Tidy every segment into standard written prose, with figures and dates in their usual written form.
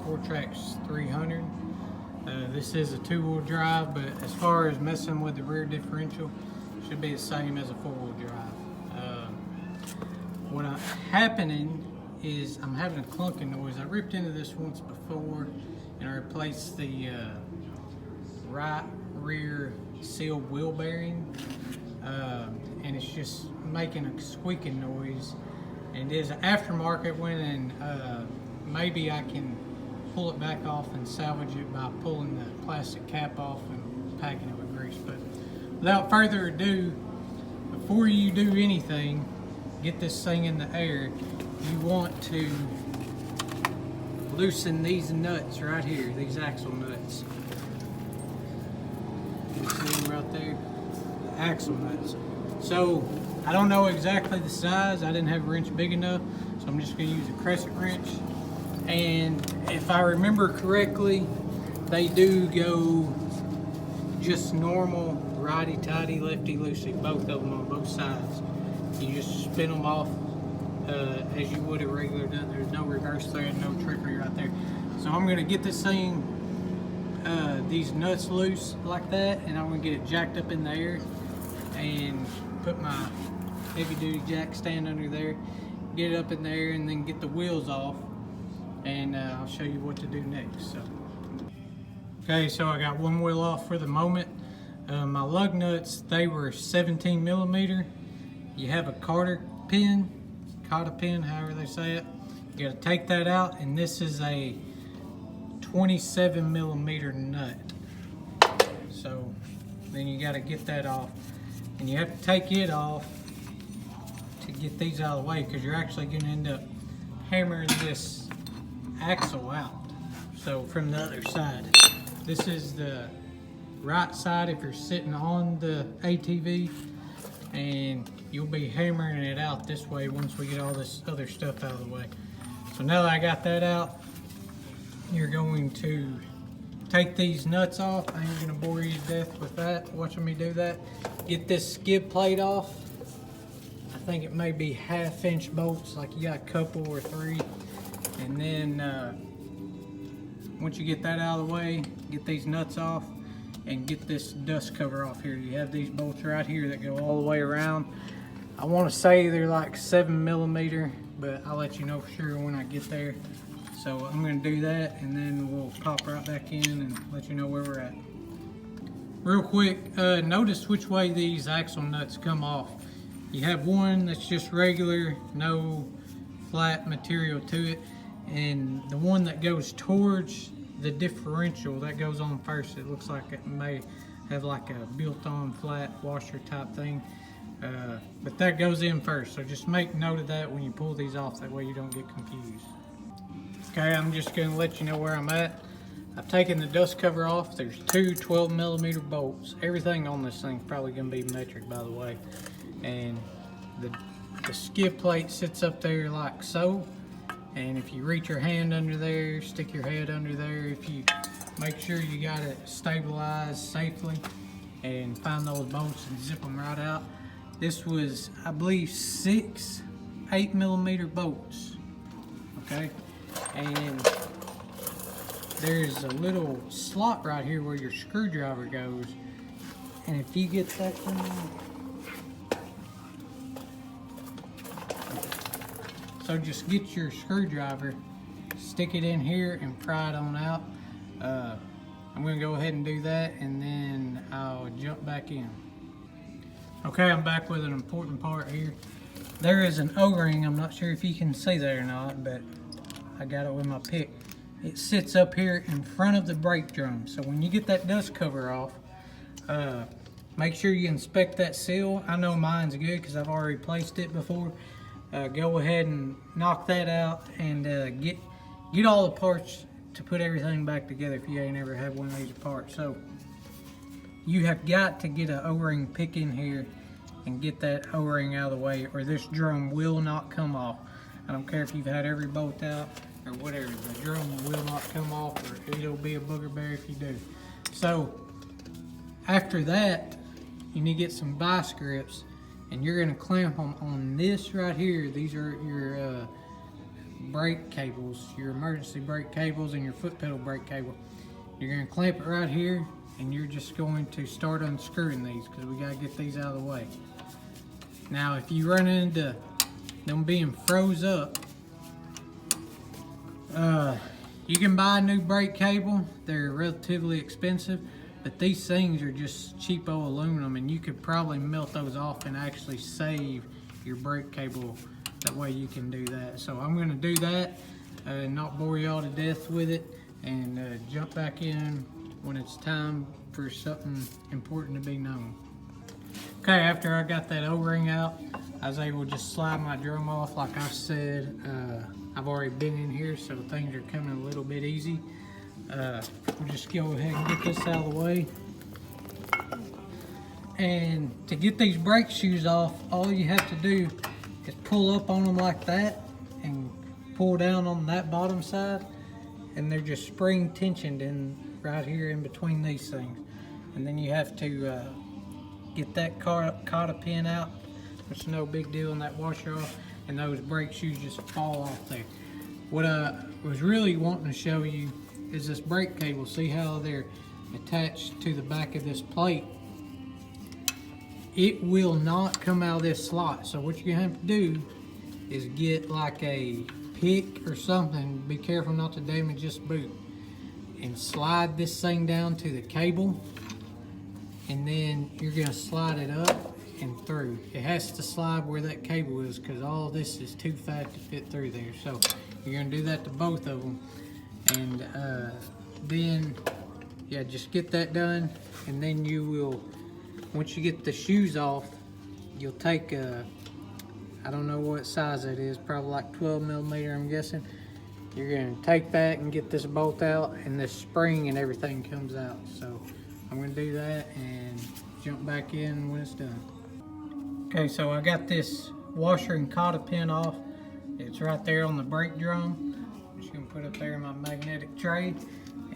fourtrax 300. This is a 2-wheel drive, but as far as messing with the rear differential, it should be the same as a 4-wheel drive. What's happening is I'm having a clunking noise. I ripped into this once before and I replaced the right rear seal wheel bearing, and it's just making a squeaking noise. And there's an aftermarket one, and maybe I can pull it back off and salvage it by pulling the plastic cap off and packing it with grease. But without further ado, before you do anything, get this thing in the air, you want to loosen these nuts right here, these axle nuts. You see them right there? The axle nuts. So I don't know exactly the size. I didn't have a wrench big enough, so I'm just going to use a crescent wrench. And if I remember correctly, they do go just normal righty-tighty, lefty-loosey, both of them on both sides. You just spin them off as you would a regular nut. There's no reverse thread, no trickery right there. So I'm going to get this thing, these nuts loose like that, and I'm going to get it jacked up in the air and put my heavy-duty jack stand under there, get it up in the air, and then get the wheels off, and I'll show you what to do next. Okay, so I got one wheel off for the moment. My lug nuts, they were 17 millimeter. You have a cotta pin, however they say it. You got to take that out, and this is a 27 millimeter nut. So then you got to get that off, and you have to take it off to get these out of the way, because you're actually going to end up hammering this axle out. So from the other side, this is the right side if you're sitting on the ATV, and you'll be hammering it out this way once we get all this other stuff out of the way. So now that I got that out, you're going to take these nuts off. I ain't gonna bore you to death with that, watching me do that. Get this skid plate off. I think it may be 1/2-inch bolts, like you got a couple or 3. And then once you get that out of the way, get these nuts off and get this dust cover off here. You have these bolts right here that go all the way around. I want to say they're like 7 millimeter, but I'll let you know for sure when I get there. So I'm going to do that, and then we'll pop right back in and let you know where we're at. Real quick, notice which way these axle nuts come off. You have one that's just regular, no flat material to it, and the one that goes towards the differential, that goes on first. It looks like it may have like a built-on flat washer type thing, but that goes in first. So just make note of that when you pull these off, that way you don't get confused. Okay, I'm just going to let you know where I'm at. I've taken the dust cover off. There's 2 12 millimeter bolts. Everything on this thing's probably going to be metric, by the way. And the skid plate sits up there like so. And if you reach your hand under there, stick your head under there, if you make sure you got it stabilized safely, and find those bolts and zip them right out. This was, I believe, 6 8 millimeter bolts. Okay, and there's a little slot right here where your screwdriver goes, and if you get that thing, so just get your screwdriver, stick it in here, and pry it on out. I'm going to go ahead and do that, and then I'll jump back in. Okay, I'm back with an important part here. There is an O-ring. I'm not sure if you can see that or not, but I got it with my pick. It sits up here in front of the brake drum. So when you get that dust cover off, make sure you inspect that seal. I know mine's good because I've already placed it before. Go ahead and knock that out, and get all the parts to put everything back together if you ain't ever had one of these apart. So you have got to get an O-ring pick in here and get that O-ring out of the way, or this drum will not come off. I don't care if you've had every bolt out or whatever, the drum will not come off, or it'll be a booger bear if you do. So after that, you need to get some vice grips, and you're going to clamp them on this right here. These are your brake cables, your emergency brake cables and your foot pedal brake cable. You're going to clamp it right here, and you're just going to start unscrewing these because we got to get these out of the way. Now if you run into them being froze up, you can buy a new brake cable. They're relatively expensive, but these things are just cheapo aluminum, and you could probably melt those off and actually save your brake cable. That way you can do that. So I'm going to do that and not bore y'all to death with it, and jump back in when it's time for something important to be known. Okay, after I got that O-ring out, I was able to just slide my drum off. Like I said, I've already been in here, so things are coming a little bit easy. We'll just go ahead and get this out of the way. And to get these brake shoes off, all you have to do is pull up on them like that and pull down on that bottom side, and they're just spring tensioned in right here in between these things. And then you have to get that cotta pin out, which is no big deal, and that washer off, and those brake shoes just fall off there. What I was really wanting to show you is this brake cable. See how they're attached to the back of this plate? It will not come out of this slot. So what you're gonna have to do is get like a pick or something, be careful not to damage this boot, and slide this thing down to the cable, and then you're gonna slide it up and through. It has to slide where that cable is because all this is too fat to fit through there. So you're gonna do that to both of them, and then yeah, just get that done, and then you will, once you get the shoes off, you'll take I don't know what size that is, probably like 12 millimeter, I'm guessing. You're gonna take that and get this bolt out, and this spring and everything comes out. So I'm gonna do that and jump back in when it's done. Okay, so I got this washer and cotta pin off. It's right there on the brake drum. I'm just gonna put it there in my magnetic tray,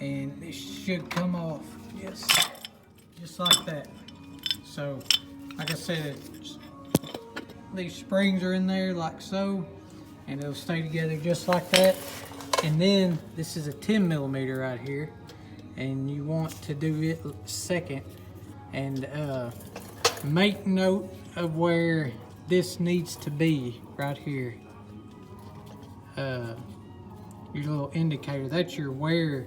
and this should come off just like that. So, like I said, these springs are in there like so, and it'll stay together just like that. And then this is a 10 millimeter right here, and you want to do it second, and make note of where this needs to be right here. Your little indicator, that's your wear,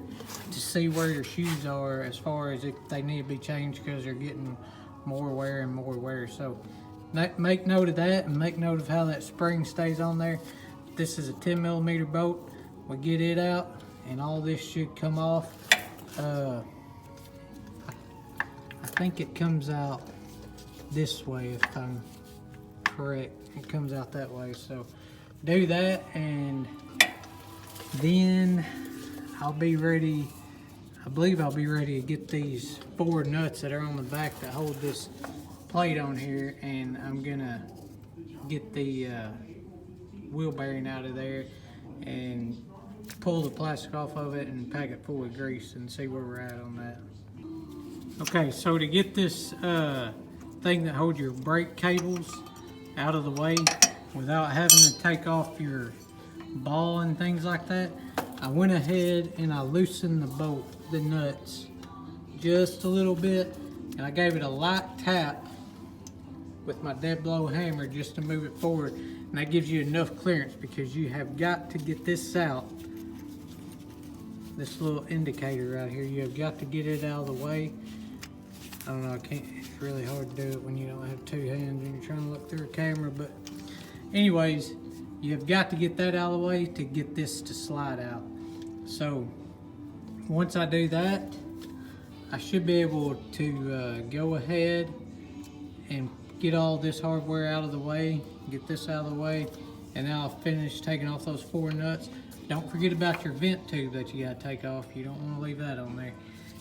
to see where your shoes are as far as if they need to be changed because they're getting more wear and more wear. So make note of that, and make note of how that spring stays on there. This is a 10 millimeter bolt. We get it out, and all this should come off. I think it comes out this way if I'm correct. It comes out that way. So do that, and then I'll be ready. I believe I'll be ready to get these 4 nuts that are on the back that hold this plate on here, and I'm gonna get the wheel bearing out of there and pull the plastic off of it and pack it full of grease and see where we're at on that. Okay, so to get this thing that holds your brake cables out of the way without having to take off your ball and things like that, I went ahead and I loosened the nuts just a little bit, and I gave it a light tap with my dead blow hammer just to move it forward, and that gives you enough clearance because you have got to get this out. This little indicator right here, you have got to get it out of the way. I don't know, it's really hard to do it when you don't have 2 hands and you're trying to look through a camera, but anyways, you have got to get that out of the way to get this to slide out. So once I do that, I should be able to go ahead and get all this hardware out of the way, get this out of the way, and then I'll finish taking off those 4 nuts. Don't forget about your vent tube that you gotta take off. You don't wanna leave that on there.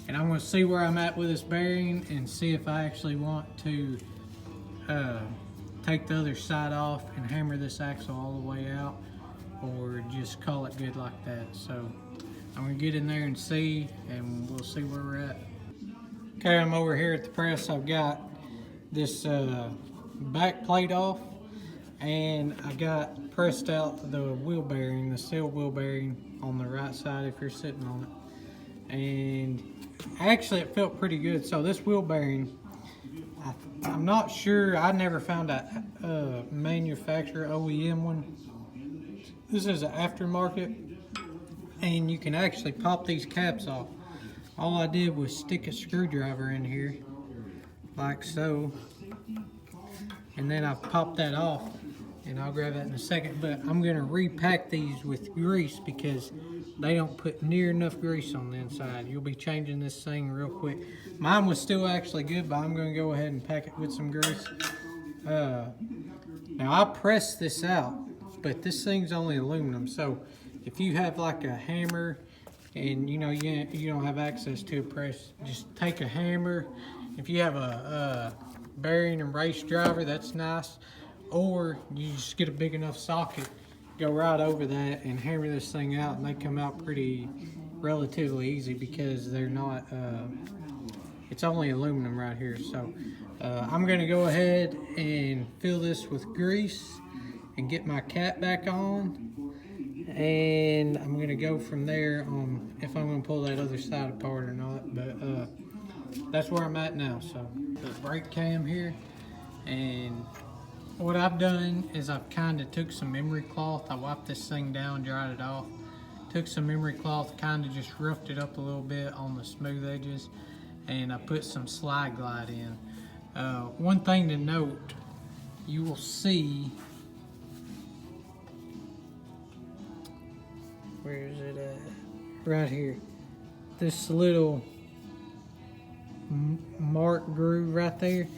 And I'm gonna see where I'm at with this bearing and see if I actually want to take the other side off and hammer this axle all the way out, or just call it good like that. So I'm gonna get in there and see, and we'll see where we're at. Okay, I'm over here at the press. I've got this back plate off, and I got pressed out the wheel bearing, the steel wheel bearing on the right side if you're sitting on it. And actually it felt pretty good. So this wheel bearing, I'm not sure, I never found a manufacturer OEM one. This is an aftermarket, and you can actually pop these caps off. All I did was stick a screwdriver in here, like so, and then I popped that off, and I'll grab that in a second. But I'm gonna repack these with grease because they don't put near enough grease on the inside. You'll be changing this thing real quick. Mine was still actually good, but I'm gonna go ahead and pack it with some grease. Now I pressed this out, but this thing's only aluminum, so if you have like a hammer and you know you don't have access to a press, just take a hammer. If you have a bearing and race driver, that's nice, or you just get a big enough socket, go right over that and hammer this thing out, and they come out pretty relatively easy because they're not it's only aluminum right here. So I'm gonna go ahead and fill this with grease and get my cap back on, and I'm gonna go from there on if I'm gonna pull that other side apart or not. But that's where I'm at now. So the brake cam here, and what I've done is I've kind of took some memory cloth, I wiped this thing down, dried it off, took some memory cloth, kind of just roughed it up a little bit on the smooth edges, and I put some slide glide in. One thing to note, you will see, where is it at? Right here. This little mark groove right there,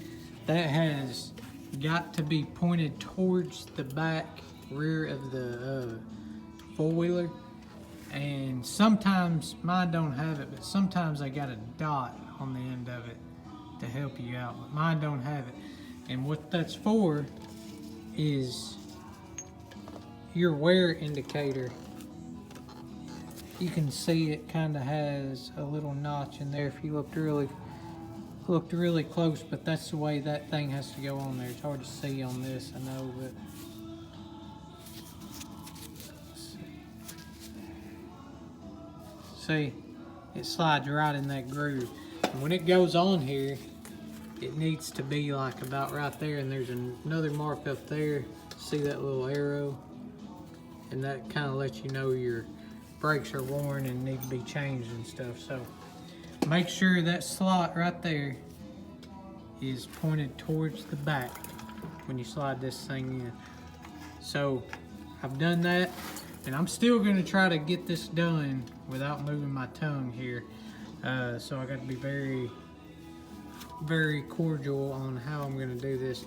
that has got to be pointed towards the back rear of the four-wheeler. And sometimes, mine don't have it, but sometimes I got a dot on the end of it to help you out, but mine don't have it. And what that's for is your wear indicator. You can see it kind of has a little notch in there if you looked really close, but that's the way that thing has to go on there. It's hard to see on this, I know, but see, it slides right in that groove. And when it goes on here, it needs to be like about right there, and there's another mark up there. See that little arrow? And that kind of lets you know your brakes are worn and need to be changed and stuff. So make sure that slot right there is pointed towards the back when you slide this thing in. So I've done that, and I'm still going to try to get this done without moving my tongue here. So I got to be very, very cordial on how I'm going to do this.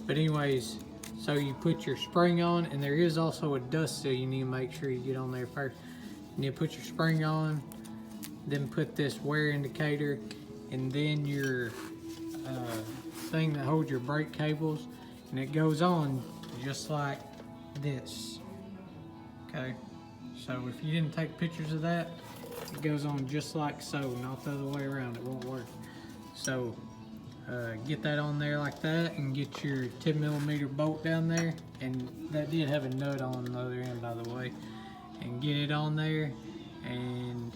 But anyways, so you put your spring on, and there is also a dust seal you need to make sure you get on there first. And you put your spring on, then put this wear indicator, and then your thing that holds your brake cables, and it goes on just like this. Okay, so if you didn't take pictures of that, it goes on just like so, not the other way around. It won't work. So get that on there like that, and get your 10mm bolt down there, and that did have a nut on the other end, by the way, and get it on there. And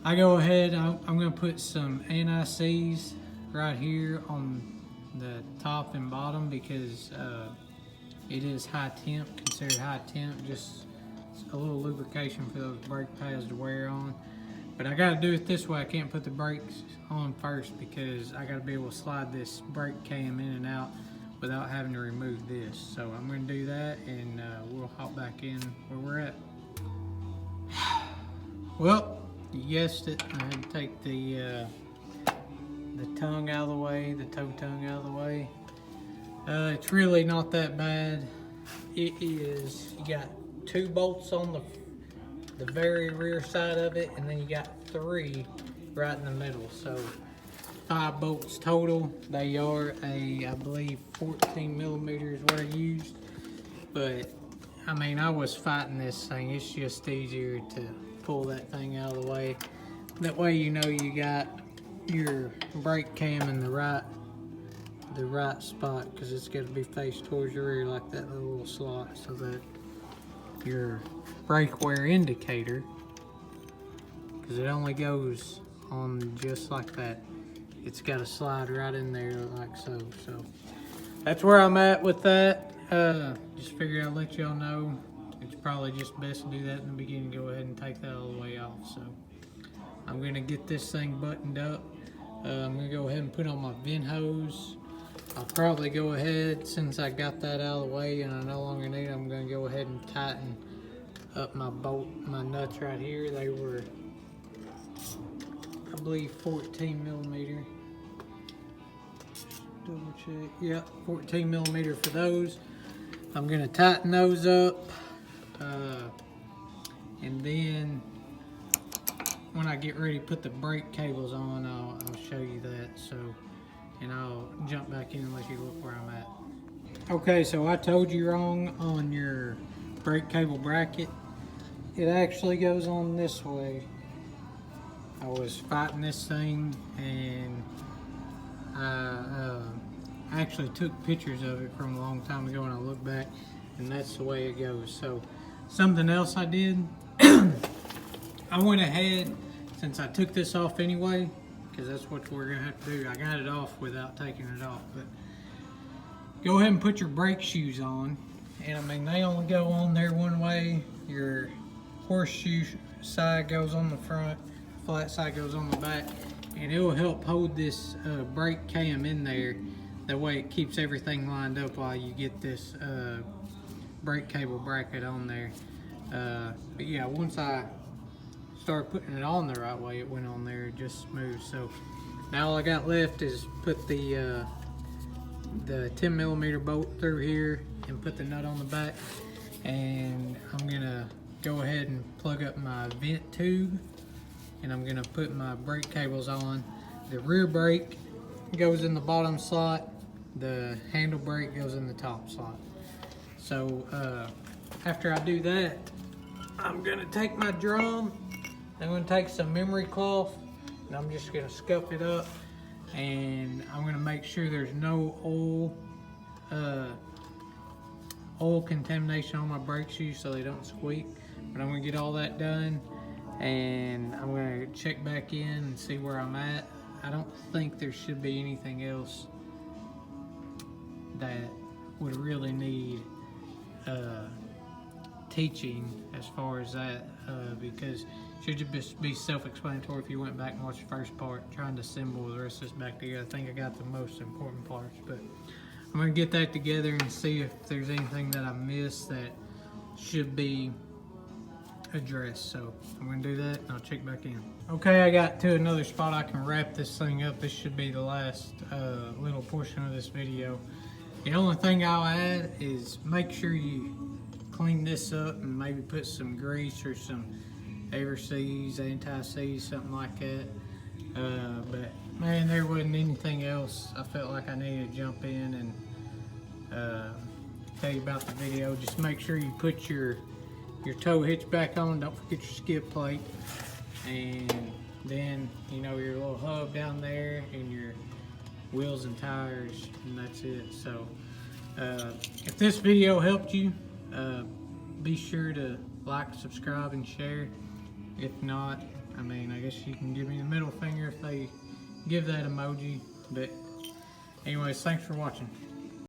I go ahead, I'm going to put some anti-seize right here on the top and bottom because it is high temp, considered high temp, just a little lubrication for those brake pads to wear on. But I got to do it this way. I can't put the brakes on first because I got to be able to slide this brake cam in and out without having to remove this. So I'm going to do that, and we'll hop back in where we're at. Well, you guessed it, I had to take the tongue out of the way, the toe tongue out of the way. It's really not that bad. It is, you got 2 bolts on the very rear side of it, and then you got 3 right in the middle. So 5 bolts total. They are I believe 14mm is what I used. But I mean, I was fighting this thing. It's just easier to pull that thing out of the way. That way you know you got your brake cam in the right the right spot, because it's got to be faced towards your rear like that little slot, so that your brake wear indicator, because it only goes on just like that, it's got to slide right in there like so. So that's where I'm at with that. Just figured I'd let y'all know. It's probably just best to do that in the beginning. Go ahead and take that all the way off. So I'm gonna get this thing buttoned up. I'm gonna go ahead and put on my vent hose. I'll probably go ahead, since I got that out of the way and I no longer need it, I'm gonna go ahead and tighten up my my nuts right here. They were, I believe, 14 millimeter. Double check. Yep, 14 millimeter for those. I'm gonna tighten those up, and then when I get ready to put the brake cables on, I'll show you that. So, and I'll jump back in and let you look where I'm at. Okay, so I told you wrong on your brake cable bracket. It actually goes on this way. I was fighting this thing, and I actually took pictures of it from a long time ago, and I look back, and that's the way it goes. So something else I did, I went ahead, since I took this off anyway, because that's what we're gonna have to do. I got it off without taking it off, but go ahead and put your brake shoes on. And I mean, they only go on there one way. Your horseshoe side goes on the front, flat side goes on the back, and it will help hold this brake cam in there. That way it keeps everything lined up while you get this brake cable bracket on there. But yeah, once I started putting it on the right way, it went on there just smooth. So now all I got left is put the 10 millimeter bolt through here and put the nut on the back. And I'm gonna go ahead and plug up my vent tube, and I'm gonna put my brake cables on. The rear brake goes in the bottom slot, the handle brake goes in the top slot. So after I do that, I'm gonna take my drum, I'm gonna take some memory cloth, and I'm just gonna scuff it up, and I'm gonna make sure there's no oil contamination on my brake shoes so they don't squeak. But I'm gonna get all that done, and I'm gonna check back in and see where I'm at. I don't think there should be anything else that would really need teaching as far as that, because it should just be self-explanatory if you went back and watched the first part, trying to assemble the rest of this back together. I think I got the most important parts, but I'm gonna get that together and see if there's anything that I missed that should be addressed. So I'm gonna do that and I'll check back in. Okay, I got to another spot I can wrap this thing up. This should be the last little portion of this video. The only thing I'll add is make sure you clean this up and maybe put some grease or some Everseas, anti-seize, something like that. But man, there wasn't anything else. I felt like I needed to jump in and tell you about the video. Just make sure you put your tow hitch back on. Don't forget your skid plate, and then you know your little hub down there and your wheels and tires, and that's it. So if this video helped you, be sure to like, subscribe, and share. If not, I mean, I guess you can give me the middle finger if they give that emoji. But anyways, thanks for watching.